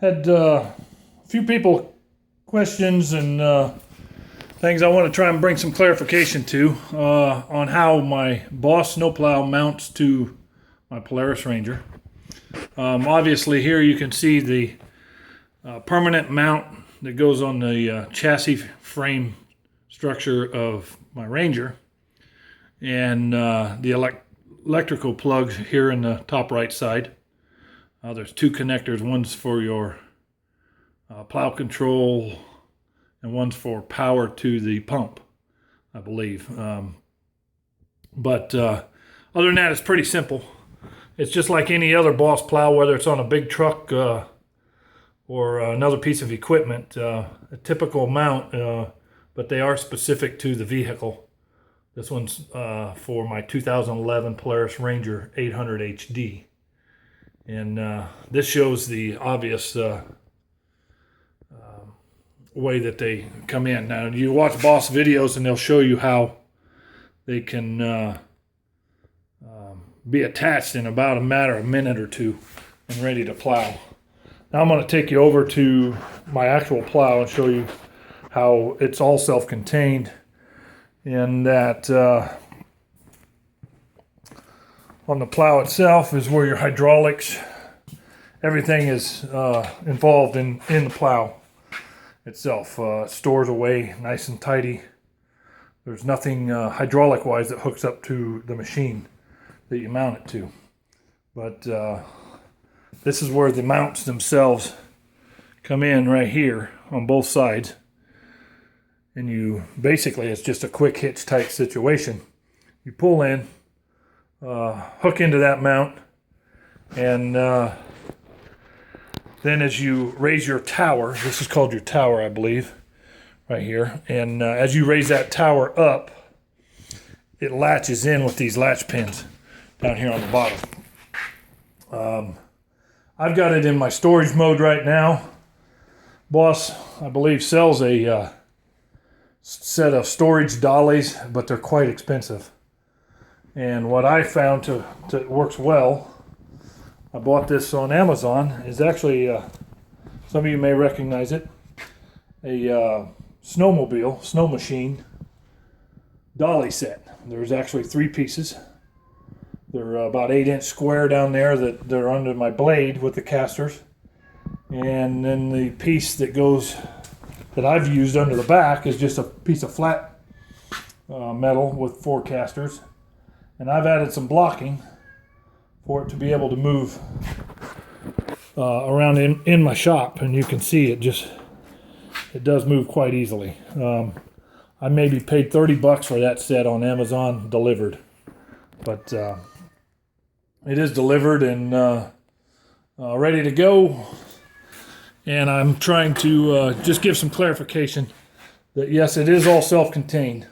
Had a few people questions and things I want to try and bring some clarification to on how my Boss snowplow mounts to my Polaris Ranger. Obviously here you can see the permanent mount that goes on the chassis frame structure of my Ranger, and the electrical plugs here in the top right side. There's two connectors, one's for your plow control and one's for power to the pump, I believe. But other than that, it's pretty simple. It's just like any other Boss plow, whether it's on a big truck or another piece of equipment, a typical mount, but they are specific to the vehicle. This one's for my 2011 Polaris Ranger 800 HD. And this shows the obvious way that they come in. Now, you watch Boss videos and they'll show you how they can be attached in about a minute or two and ready to plow. Now I'm going to take you over to my actual plow and show you how it's all self-contained, and that on the plow itself is where your hydraulics, everything is involved in the plow itself. It stores away nice and tidy. There's nothing hydraulic wise that hooks up to the machine that you mount it to. But this is where the mounts themselves come in, right here on both sides. And you basically, it's just a quick hitch type situation. You pull in, hook into that mount, and then as you raise your tower, this is called your tower, I believe, right here, and as you raise that tower up, it latches in with these latch pins down here on the bottom. I've got it in my storage mode right now. Boss, I believe, sells a set of storage dollies, but they're quite expensive. And what I found to works well, I bought this on Amazon, is actually, some of you may recognize it, a snowmobile, snow machine dolly set. There's actually 3 pieces. They're about 8-inch square down there that they're under my blade with the casters. And then the piece that goes, that I've used under the back, is just a piece of flat metal with 4 casters. And I've added some blocking for it to be able to move around in my shop, and you can see it does move quite easily. I maybe paid $30 for that set on Amazon delivered, but it is delivered and ready to go. And I'm trying to just give some clarification that yes, it is all self-contained.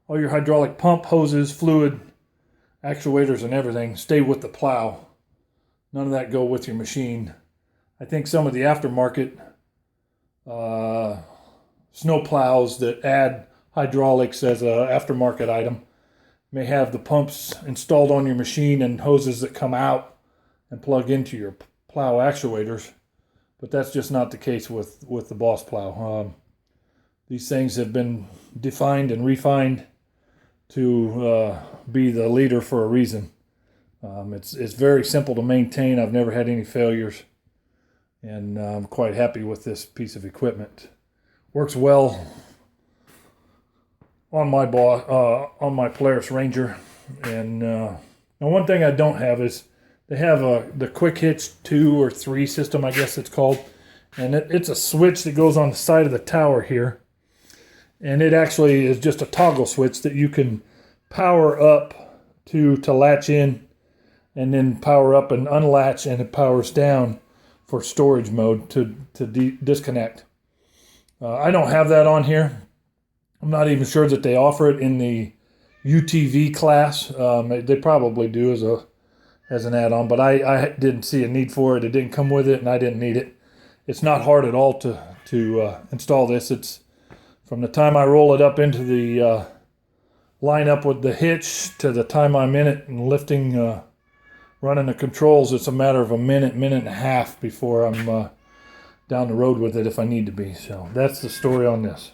All your hydraulic pump, hoses, fluid, actuators and everything stay with the plow. None of that go with your machine. I think some of the aftermarket snow plows that add hydraulics as an aftermarket item may have the pumps installed on your machine and hoses that come out and plug into your plow actuators, but that's just not the case with the Boss plow. These things have been defined and refined to be the leader for a reason. It's very simple to maintain. I've never had any failures, and I'm quite happy with this piece of equipment. Works well on my Polaris Ranger. And now one thing I don't have is they have the quick hitch 2 or 3 system, I guess it's called, and it's a switch that goes on the side of the tower here. And it actually is just a toggle switch that you can power up to latch in, and then power up and unlatch, and it powers down for storage mode to disconnect. I don't have that on here. I'm not even sure that they offer it in the UTV class. They probably do as an add-on, but I didn't see a need for it. It didn't come with it, and I didn't need it. It's not hard at all to install this. It's from the time I roll it up into the line up with the hitch to the time I'm in it and lifting, running the controls, it's a matter of a minute and a half before I'm down the road with it if I need to be. So that's the story on this.